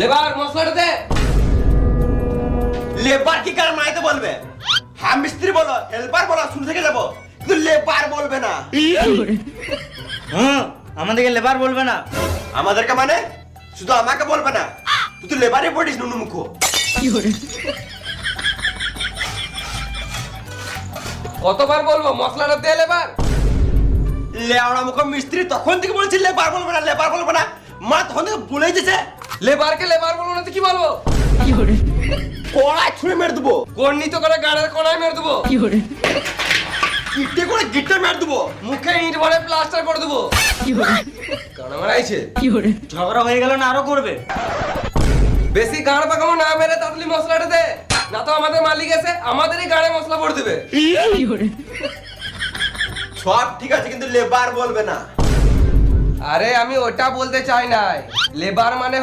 Labour মশলাটা দে। Labour কি কার মাইতে বলবে? হ্যাঁ মিস্ত্রি বলো, হেল্পার বলো, শুরু থেকে যাবো, কিন্তু লেবার বলবে না। আমাদেরকে লেবার বলবে না। আমাদেরকে মানে শুধু আমাকে বলবে না, তুই তো লেবারই পড়িস নুনু মুখ। কতবার বলবো মশলাটা দে লেবার? লেওড়া মুখ মিস্ত্রি তখন থেকে বলছি লেবার বলবে না, লেবার বলবে না, মা তখন থেকে বলে দিয়েছে। লেবারকে লেবার বলবো না তো কি বলবো? কড়াই ছুঁড়ে মেরে দেবো, গর্ণিত করে গাড়ির কোনায় মেরে দেবো, ইটে করে গিটে মেরে দেবো। মুখে ইট ভরে প্লাস্টার করে দেবো। গাড়া মারাইছে। ঝগড়া হয়ে গেল না আরো করবে? বেশি গাড় পাকামো না মেরে তাড়াতাড়ি মশলাটা দে, না তো আমাদের মালিক এসে আমাদেরই গাড়ে মশলা ভরে দেবে। সব ঠিক আছে কিন্তু লেবার বলবে না। আরে আমি ওটা বলতে চাই নাই, লেবার মানে